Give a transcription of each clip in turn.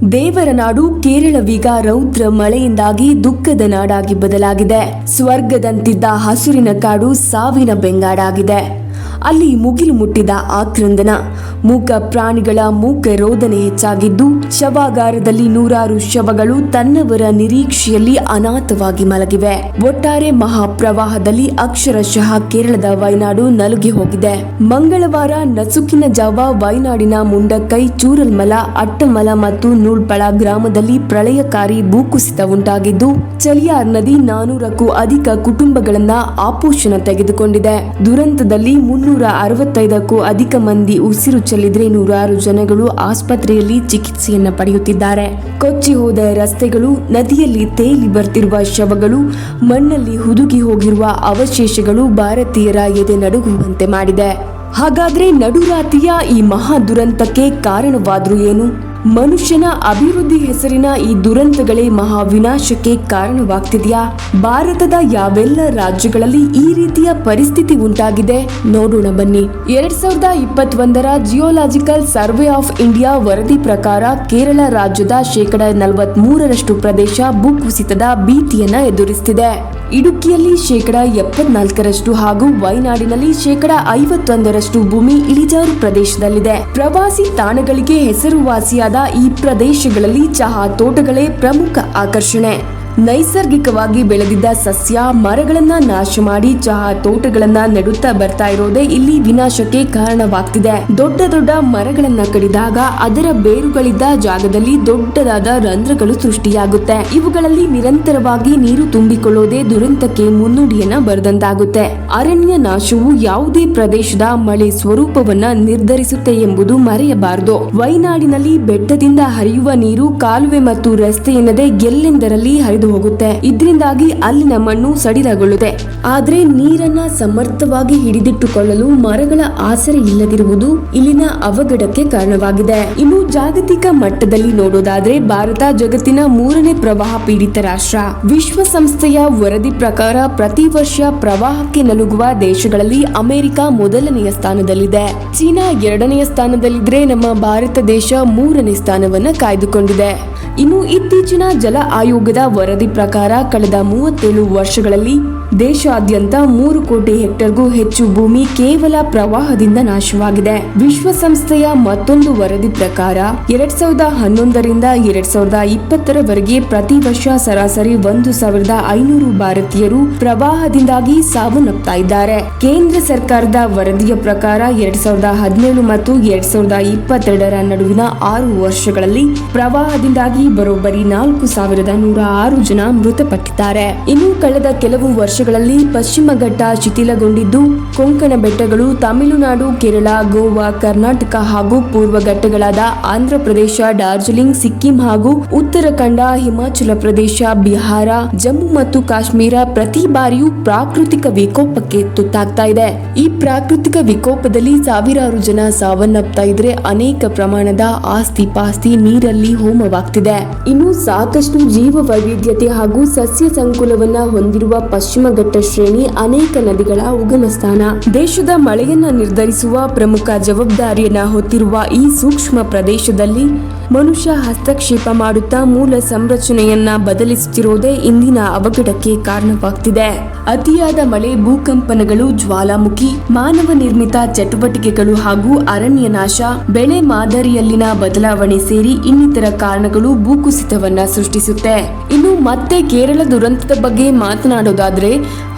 ದೇವರ ನಾಡು ಕೇರಳವೀಗ ರೌದ್ರ ಮಳೆಯಿಂದಾಗಿ ದುಃಖದ ನಾಡಾಗಿ ಬದಲಾಗಿದೆ. ಸ್ವರ್ಗದಂತಿದ್ದ ಹಸುರಿನ ಕಾಡು ಸಾವಿನ ಬೆಂಗಾಡಾಗಿದೆ. ಅಲ್ಲಿ ಮುಗಿಲು ಮುಟ್ಟಿದ ಆಕ್ರಂದನ, ಮೂಕ ಪ್ರಾಣಿಗಳ ಮೂಕ ರೋದನೆ ಹೆಚ್ಚಾಗಿದ್ದು, ಶವಾಗಾರದಲ್ಲಿ ನೂರಾರು ಶವಗಳು ತನ್ನವರ ನಿರೀಕ್ಷೆಯಲ್ಲಿ ಅನಾಥವಾಗಿ ಮಲಗಿವೆ. ಒಟ್ಟಾರೆ ಮಹಾಪ್ರವಾಹದಲ್ಲಿ ಅಕ್ಷರಶಃ ಕೇರಳದ ವೈನಾಡು ನಲುಗಿ ಹೋಗಿದೆ. ಮಂಗಳವಾರ ನಸುಕಿನ ಜಾವ ವೈನಾಡಿನ ಮುಂಡಕ್ಕೈ, ಚೂರಲ್ಮಲ, ಅಟ್ಟಮಲ ಮತ್ತು ನೂಳ್ಪಳ ಗ್ರಾಮದಲ್ಲಿ ಪ್ರಳಯಕಾರಿ ಭೂಕುಸಿತ ಉಂಟಾಗಿದ್ದು, ಚಲಿಯಾರ್ ನದಿ 400ಕ್ಕೂ ಅಧಿಕ ಕುಟುಂಬಗಳನ್ನ ಆಪೋಷಣ ತೆಗೆದುಕೊಂಡಿದೆ. ದುರಂತದಲ್ಲಿ 365ಕ್ಕೂ ಅಧಿಕ ಮಂದಿ ಉಸಿರು ಚೆಲ್ಲಿದ್ರೆ, ನೂರಾರು ಜನಗಳು ಆಸ್ಪತ್ರೆಯಲ್ಲಿ ಚಿಕಿತ್ಸೆಯನ್ನ ಪಡೆಯುತ್ತಿದ್ದಾರೆ. ಕೊಚ್ಚಿ ಹೋದ ರಸ್ತೆಗಳು, ನದಿಯಲ್ಲಿ ತೇಲಿ ಬರ್ತಿರುವ ಶವಗಳು, ಮಣ್ಣಲ್ಲಿ ಹುದುಗಿ ಹೋಗಿರುವ ಅವಶೇಷಗಳು ಭಾರತೀಯರ ಎದೆ ನಡುಗುವಂತೆ ಮಾಡಿದೆ. ಹಾಗಾದ್ರೆ ನಡುರಾತ್ರಿಯ ಈ ಮಹಾ ದುರಂತಕ್ಕೆ ಕಾರಣವಾದ್ರೂ ಏನು? ಮನುಷ್ಯನ ಅಭಿವೃದ್ಧಿ ಹೆಸರಿನ ಈ ದುರಂತಗಳೇ ಮಹಾ ವಿನಾಶಕ್ಕೆ ಕಾರಣವಾಗ್ತಿದೆಯಾ? ಭಾರತದ ಯಾವೆಲ್ಲ ರಾಜ್ಯಗಳಲ್ಲಿ ಈ ರೀತಿಯ ಪರಿಸ್ಥಿತಿ ಉಂಟಾಗಿದೆ ನೋಡೋಣ ಬನ್ನಿ. 2021ರ ಜಿಯೋಲಾಜಿಕಲ್ ಸರ್ವೆ ಆಫ್ ಇಂಡಿಯಾ ವರದಿ ಪ್ರಕಾರ ಕೇರಳ ರಾಜ್ಯದ 43% ಪ್ರದೇಶ ಭೂಕುಸಿತದ ಭೀತಿಯನ್ನ ಎದುರಿಸುತ್ತಿದೆ. ಇಡುಕ್ಕಿಯಲ್ಲಿ 74% ಹಾಗೂ ವೈನಾಡಿನಲ್ಲಿ 51% ಭೂಮಿ ಇಳಿಜಾರು ಪ್ರದೇಶದಲ್ಲಿದೆ. ಪ್ರವಾಸಿ ತಾಣಗಳಿಗೆ ಹೆಸರುವಾಸಿಯಾದ ಈ ಪ್ರದೇಶಗಳಲ್ಲಿ ಚಹಾ ತೋಟಗಳೇ ಪ್ರಮುಖ ಆಕರ್ಷಣೆ. ನೈಸರ್ಗಿಕವಾಗಿ ಬೆಳೆದಿದ್ದ ಸಸ್ಯ ಮರಗಳನ್ನ ನಾಶ ಮಾಡಿ ಚಹಾ ತೋಟಗಳನ್ನ ನೆಡುತ್ತಾ ಬರ್ತಾ ಇರೋದೇ ಇಲ್ಲಿ ವಿನಾಶಕ್ಕೆ ಕಾರಣವಾಗ್ತಿದೆ. ದೊಡ್ಡ ದೊಡ್ಡ ಮರಗಳನ್ನ ಕಡಿದಾಗ ಅದರ ಬೇರುಗಳಿದ್ದ ಜಾಗದಲ್ಲಿ ದೊಡ್ಡದಾದ ರಂಧ್ರಗಳು ಸೃಷ್ಟಿಯಾಗುತ್ತೆ. ಇವುಗಳಲ್ಲಿ ನಿರಂತರವಾಗಿ ನೀರು ತುಂಬಿಕೊಳ್ಳೋದೇ ದುರಂತಕ್ಕೆ ಮುನ್ನುಡಿಯನ್ನ ಬರೆದಂತಾಗುತ್ತೆ. ಅರಣ್ಯ ನಾಶವು ಯಾವುದೇ ಪ್ರದೇಶದ ಮಳೆ ಸ್ವರೂಪವನ್ನ ನಿರ್ಧರಿಸುತ್ತೆ ಎಂಬುದು ಮರೆಯಬಾರದು. ವೈನಾಡಿನಲ್ಲಿ ಬೆಟ್ಟದಿಂದ ಹರಿಯುವ ನೀರು ಕಾಲುವೆ ಮತ್ತು ರಸ್ತೆ ಎನ್ನದೇ ಎಲ್ಲೆಂದರಲ್ಲಿ ಹರಿದು ಹೋಗುತ್ತೆ. ಇದರಿಂದಾಗಿ ಅಲ್ಲಿನ ಮಣ್ಣು ಸಡಿಲಗೊಳ್ಳುತ್ತೆ. ಆದ್ರೆ ನೀರನ್ನ ಸಮರ್ಥವಾಗಿ ಹಿಡಿದಿಟ್ಟುಕೊಳ್ಳಲು ಮರಗಳ ಆಸರೆ ಇಲ್ಲದಿರುವುದು ಇಲ್ಲಿನ ಅವಘಡಕ್ಕೆ ಕಾರಣವಾಗಿದೆ. ಇನ್ನು ಜಾಗತಿಕ ಮಟ್ಟದಲ್ಲಿ ನೋಡೋದಾದ್ರೆ ಭಾರತ ಜಗತ್ತಿನ 3ನೇ ಪ್ರವಾಹ ಪೀಡಿತ ರಾಷ್ಟ್ರ. ವಿಶ್ವಸಂಸ್ಥೆಯ ವರದಿ ಪ್ರಕಾರ ಪ್ರತಿ ವರ್ಷ ಪ್ರವಾಹಕ್ಕೆ ನಲುಗುವ ದೇಶಗಳಲ್ಲಿ ಅಮೆರಿಕ ಮೊದಲನೆಯ ಸ್ಥಾನದಲ್ಲಿದೆ. ಚೀನಾ 2ನೇ ಸ್ಥಾನದಲ್ಲಿದ್ರೆ ನಮ್ಮ ಭಾರತ ದೇಶ 3ನೇ ಸ್ಥಾನವನ್ನ ಕಾಯ್ದುಕೊಂಡಿದೆ. ಇನ್ನು ಇತ್ತೀಚಿನ ಜಲ ಆಯೋಗದ ವರದಿ ಪ್ರಕಾರ ಕಳೆದ 37 ವರ್ಷಗಳಲ್ಲಿ ದೇಶಾದ್ಯಂತ 3 ಕೋಟಿ ಹೆಕ್ಟೇರ್ಗೂ ಹೆಚ್ಚು ಭೂಮಿ ಕೇವಲ ಪ್ರವಾಹದಿಂದ ನಾಶವಾಗಿದೆ. ವಿಶ್ವಸಂಸ್ಥೆಯ ಮತ್ತೊಂದು ವರದಿ ಪ್ರಕಾರ 2011ರಿಂದ 2020ರವರೆಗೆ ಪ್ರತಿ ವರ್ಷ ಸರಾಸರಿ 1,500 ಭಾರತೀಯರು ಪ್ರವಾಹದಿಂದಾಗಿ ಸಾವನ್ನಪ್ತಾ ಇದ್ದಾರೆ. ಕೇಂದ್ರ ಸರ್ಕಾರದ ವರದಿಯ ಪ್ರಕಾರ 2017 ಮತ್ತು 2022ರ ನಡುವಿನ 6 ವರ್ಷಗಳಲ್ಲಿ ಪ್ರವಾಹದಿಂದಾಗಿ ಬರೋಬ್ಬರಿ 4,106 ಜನ ಮೃತಪಟ್ಟಿದ್ದಾರೆ. ಇನ್ನು ಕಳೆದ ಕೆಲವು ವರ್ಷಗಳಲ್ಲಿ ಪಶ್ಚಿಮ ಘಟ್ಟ ಶಿಥಿಲಗೊಂಡಿದ್ದು, ಕೊಂಕಣ ಬೆಟ್ಟಗಳು, ತಮಿಳುನಾಡು, ಕೇರಳ, ಗೋವಾ, ಕರ್ನಾಟಕ ಹಾಗೂ ಪೂರ್ವ ಘಟ್ಟಗಳಾದ ಆಂಧ್ರ ಪ್ರದೇಶ, ಡಾರ್ಜಿಲಿಂಗ್, ಸಿಕ್ಕಿಂ ಹಾಗೂ ಉತ್ತರಾಖಂಡ, ಹಿಮಾಚಲ ಪ್ರದೇಶ, ಬಿಹಾರ, ಜಮ್ಮು ಮತ್ತು ಕಾಶ್ಮೀರ ಪ್ರತಿ ಬಾರಿಯೂ ಪ್ರಾಕೃತಿಕ ವಿಕೋಪಕ್ಕೆ ತುತ್ತಾಗ್ತಾ ಇದೆ. ಈ ಪ್ರಾಕೃತಿಕ ವಿಕೋಪದಲ್ಲಿ ಸಾವಿರಾರು ಜನ ಸಾವನ್ನಪ್ತಾ ಇದ್ರೆ, ಅನೇಕ ಪ್ರಮಾಣದ ಆಸ್ತಿ ಪಾಸ್ತಿ ನೀರಲ್ಲಿ ಹೋಮವಾಗ್ತಿದೆ. ಇನ್ನು ಸಾಕಷ್ಟು ಜೀವ ವೈವಿಧ್ಯತೆ ಹಾಗೂ ಸಸ್ಯ ಸಂಕುಲವನ್ನ ಹೊಂದಿರುವ ಪಶ್ಚಿಮ ಘಟ್ಟ ಶ್ರೇಣಿ ಅನೇಕ ನದಿಗಳ ಉಗಮ ಸ್ಥಾನ. ದೇಶದ ಮಳೆಯನ್ನ ನಿರ್ಧರಿಸುವ ಪ್ರಮುಖ ಜವಾಬ್ದಾರಿಯನ್ನ ಹೊತ್ತಿರುವ ಈ ಸೂಕ್ಷ್ಮ ಪ್ರದೇಶದಲ್ಲಿ ಮನುಷ್ಯ ಹಸ್ತಕ್ಷೇಪ ಮಾಡುತ್ತಾ ಮೂಲ ಸಂರಚನೆಯನ್ನ ಬದಲಿಸುತ್ತಿರುವುದೇ ಇಂದಿನ ಅವಘಡಕ್ಕೆ ಕಾರಣವಾಗ್ತಿದೆ. ಅತಿಯಾದ ಮಳೆ, ಭೂಕಂಪನಗಳು, ಜ್ವಾಲಾಮುಖಿ, ಮಾನವ ನಿರ್ಮಿತ ಚಟುವಟಿಕೆಗಳು ಹಾಗೂ ಅರಣ್ಯ ನಾಶ, ಬೆಳೆ ಮಾದರಿಯಲ್ಲಿನ ಬದಲಾವಣೆ ಸೇರಿ ಇನ್ನಿತರ ಕಾರಣಗಳು ಭೂಕುಸಿತವನ್ನ ಸೃಷ್ಟಿಸುತ್ತೆ. ಇನ್ನು ಮತ್ತೆ ಕೇರಳ ದುರಂತದ ಬಗ್ಗೆ ಮಾತನಾಡೋದಾದ್ರೆ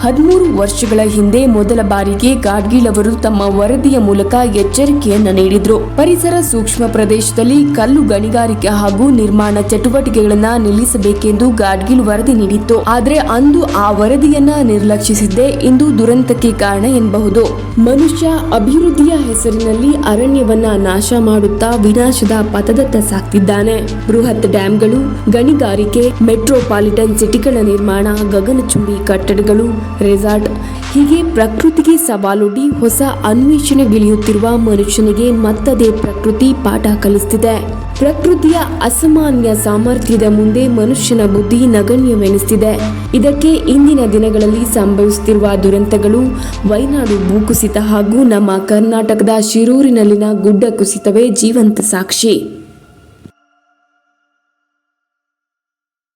13 ವರ್ಷಗಳ ಹಿಂದೆ ಮೊದಲ ಬಾರಿಗೆ ಗಾಡ್ಗೀಳ್ ಅವರು ತಮ್ಮ ವರದಿಯ ಮೂಲಕ ಎಚ್ಚರಿಕೆಯನ್ನ ನೀಡಿದ್ರು. ಪರಿಸರ ಸೂಕ್ಷ್ಮ ಪ್ರದೇಶದಲ್ಲಿ ಕಲ್ಲು ಗಣಿಗಾರಿಕೆ ಹಾಗೂ ನಿರ್ಮಾಣ ಚಟುವಟಿಕೆಗಳನ್ನ ನಿಲ್ಲಿಸಬೇಕೆಂದು ಗಾಡ್ಗೀಳ್ ವರದಿ ನೀಡಿತ್ತು. ಆದ್ರೆ ಅಂದು ಆ ವರದಿಯನ್ನ ನಿರ್ಲಕ್ಷಿಸಿದ್ದೇ ಇಂದು ದುರಂತಕ್ಕೆ ಕಾರಣ ಎನ್ನಬಹುದು. ಮನುಷ್ಯ ಅಭಿವೃದ್ಧಿಯ ಹೆಸರಿನಲ್ಲಿ ಅರಣ್ಯವನ್ನ ನಾಶ ಮಾಡುತ್ತಾ ವಿನಾಶದ ಪಥದತ್ತ ಸಾಗ್ತಿದ್ದಾನೆ. ಬೃಹತ್ ಡ್ಯಾಂಗಳು, ಗಣಿಗಾರಿಕೆ, ಮೆಟ್ರೋಪಾಲಿಟನ್ ಸಿಟಿಗಳ ನಿರ್ಮಾಣ, ಗಗನಚುಂಬಿ ಕಟ್ಟಡಗಳು, ರೆಸಾರ್ಟ್ ಹೀಗೆ ಪ್ರಕೃತಿಗೆ ಸವಾಲೊಡ್ಡಿ ಹೊಸ ಅನ್ವೇಷಣೆಗಿಳಿಯುತ್ತಿರುವ ಮನುಷ್ಯನಿಗೆ ಮತ್ತದೇ ಪ್ರಕೃತಿ ಪಾಠ ಕಲಿಸುತ್ತಿದೆ. ಪ್ರಕೃತಿಯ ಅಸಾಮಾನ್ಯ ಸಾಮರ್ಥ್ಯದ ಮುಂದೆ ಮನುಷ್ಯನ ಬುದ್ಧಿ ನಗಣ್ಯವೆನಿಸುತ್ತಿದೆ. ಇದಕ್ಕೆ ಇಂದಿನ ದಿನಗಳಲ್ಲಿ ಸಂಭವಿಸುತ್ತಿರುವ ದುರಂತಗಳು, ವೈನಾಡು ಭೂಕುಸಿತ ಹಾಗೂ ನಮ್ಮ ಕರ್ನಾಟಕದ ಶಿರೂರಿನಲ್ಲಿನ ಗುಡ್ಡ ಕುಸಿತವೇ ಜೀವಂತ ಸಾಕ್ಷಿ.